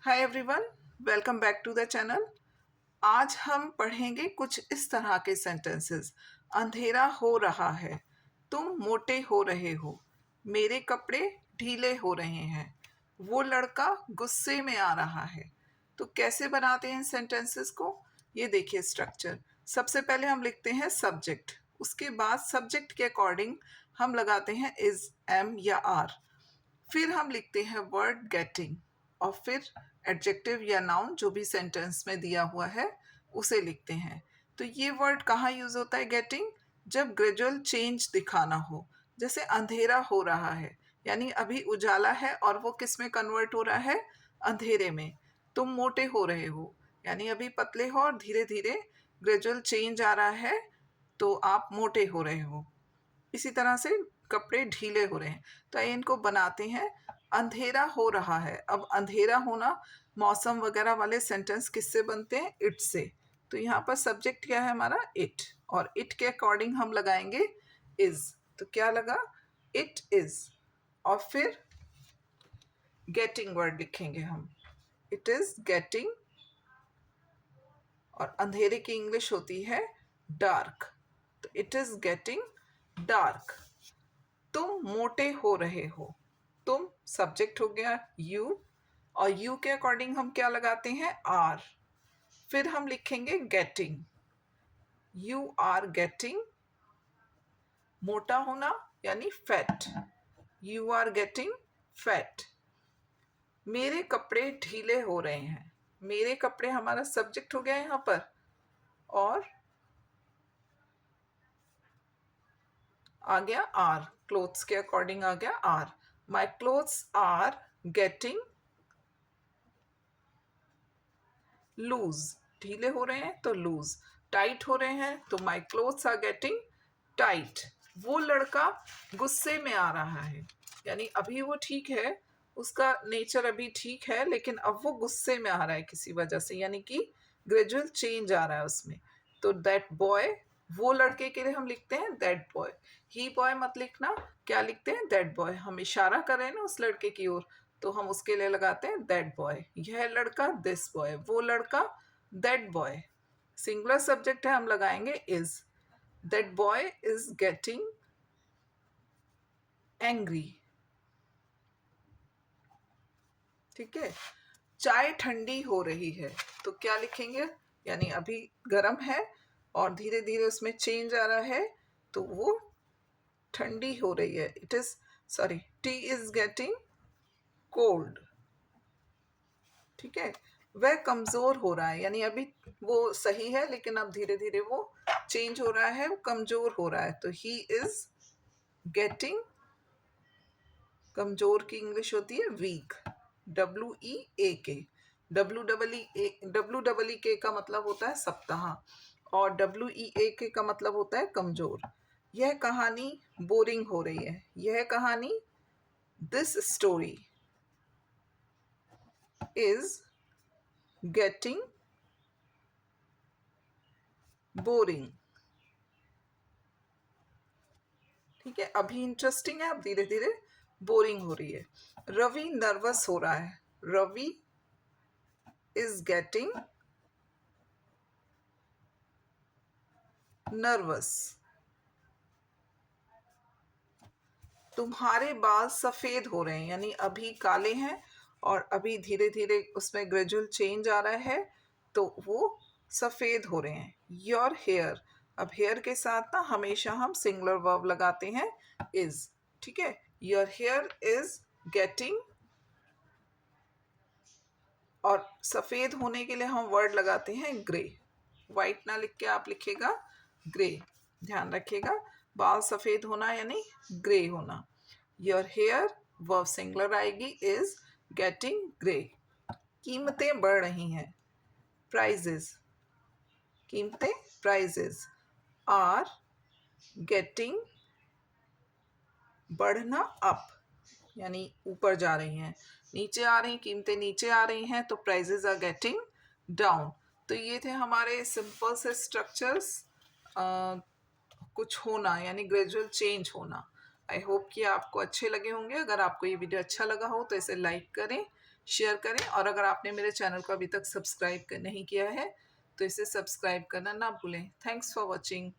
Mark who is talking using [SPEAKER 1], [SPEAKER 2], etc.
[SPEAKER 1] Hi everyone, welcome back to the channel. आज हम पढ़ेंगे कुछ इस तरह के सेंटेंसेस। अंधेरा हो रहा है, तुम मोटे हो रहे हो, मेरे कपड़े ढीले हो रहे हैं, वो लड़का गुस्से में आ रहा है। तो कैसे बनाते हैं इन सेंटेंसेस को, ये देखिए स्ट्रक्चर। सबसे पहले हम लिखते हैं सब्जेक्ट, उसके बाद सब्जेक्ट के अकॉर्डिंग हम लगाते हैं इज, एम या आर। फिर हम लिखते हैं वर्ड गेटिंग और फिर एडजेक्टिव या नाउन जो भी सेंटेंस में दिया हुआ है उसे लिखते हैं। तो ये वर्ड कहाँ यूज होता है गेटिंग? जब ग्रेजुअल चेंज दिखाना हो। जैसे अंधेरा हो रहा है यानी अभी उजाला है और वो किस में कन्वर्ट हो रहा है? अंधेरे में। तुम मोटे हो रहे हो यानी अभी पतले हो और धीरे धीरे ग्रेजुअल चेंज आ रहा है तो आप मोटे हो रहे हो। इसी तरह से कपड़े ढीले हो रहे हैं। तो आइए इनको बनाते हैं। अंधेरा हो रहा है, अब अंधेरा होना मौसम वगैरह वाले सेंटेंस किससे बनते हैं? इट से। तो यहाँ पर सब्जेक्ट क्या है हमारा? इट, और इट के अकॉर्डिंग हम लगाएंगे इज। तो क्या लगा? It is. और फिर गेटिंग वर्ड लिखेंगे हम, इट इज गेटिंग। और अंधेरे की इंग्लिश होती है डार्क, तो इट इज गेटिंग डार्क। तुम मोटे हो रहे हो, तुम सब्जेक्ट हो गया यू, और यू के अकॉर्डिंग हम क्या लगाते हैं? आर। फिर हम लिखेंगे गेटिंग, यू आर गेटिंग। मोटा होना यानी fat, you are getting fat. मेरे कपड़े ढीले हो रहे हैं, मेरे कपड़े हमारा सब्जेक्ट हो गया यहाँ पर, और आ गया आर, क्लोथ्स के अकॉर्डिंग आ गया are. My clothes are getting loose, ढीले हो रहे हैं तो लूज। टाइट हो रहे हैं तो my clothes are getting tight. वो लड़का गुस्से में आ रहा है यानी अभी वो ठीक है, उसका नेचर अभी ठीक है, लेकिन अब वो गुस्से में आ रहा है किसी वजह से, यानी कि ग्रेजुअल चेंज आ रहा है उसमें। तो दैट बॉय, वो लड़के के लिए हम लिखते हैं दैट बॉय। ही बॉय मत लिखना, क्या लिखते हैं? That boy. हम इशारा कर रहे हैं ना उस लड़के की ओर, तो हम उसके लिए लगाते हैं दैट बॉय। यह लड़का दिस बॉय, वो लड़का दैट बॉय। सिंगुलर सब्जेक्ट है, हम लगाएंगे is. That boy is getting angry. ठीक है। चाय ठंडी हो रही है, तो क्या लिखेंगे? यानी अभी गर्म है और धीरे धीरे उसमें चेंज आ रहा है, तो वो ठंडी हो रही है। It is, sorry, T is getting cold. ठीक है। वह कमजोर हो रहा है यानी अभी वो सही है लेकिन अब धीरे धीरे वो चेंज हो रहा है, वो कमजोर हो रहा है। तो ही इज गेटिंग, कमजोर की इंग्लिश होती है वीक, डब्ल्यू ई ए के। डब्ल्यू डबल ई के का मतलब होता है सप्ताह, और डब्ल्यू ई ए के का मतलब होता है कमजोर। यह कहानी बोरिंग हो रही है, यह कहानी, this story is getting boring. ठीक है, अभी इंटरेस्टिंग है, अब धीरे धीरे बोरिंग हो रही है। रवि नर्वस हो रहा है, रवि इज गेटिंग नर्वस। तुम्हारे बाल सफेद हो रहे हैं यानी अभी काले हैं और अभी धीरे धीरे उसमें ग्रेजुअल चेंज आ रहा है तो वो सफेद हो रहे हैं। योर हेयर, अब हेयर के साथ ना हमेशा हम सिंगुलर वर्ब लगाते हैं इज। ठीक है, योर हेयर इज गेटिंग, और सफेद होने के लिए हम वर्ड लगाते हैं ग्रे। वाइट ना लिख के आप लिखेगा ग्रे, ध्यान रखिएगा। बाल सफेद होना यानी ग्रे होना। योर हेयर, वर्ब सिंगुलर आएगी, इज गेटिंग ग्रे। कीमतें बढ़ रही हैं, प्राइजेस, कीमतें, प्राइजेस आर गेटिंग, बढ़ना अप यानी ऊपर जा रही हैं, नीचे आ रही, कीमतें नीचे आ रही हैं तो प्राइजेस आर गेटिंग डाउन। तो ये थे हमारे सिंपल से स्ट्रक्चर्स, कुछ होना यानी ग्रेजुअल चेंज होना। आई होप कि आपको अच्छे लगे होंगे। अगर आपको ये वीडियो अच्छा लगा हो तो इसे लाइक करें, शेयर करें और अगर आपने मेरे चैनल को अभी तक सब्सक्राइब नहीं किया है, तो इसे सब्सक्राइब करना ना भूलें। Thanks for watching.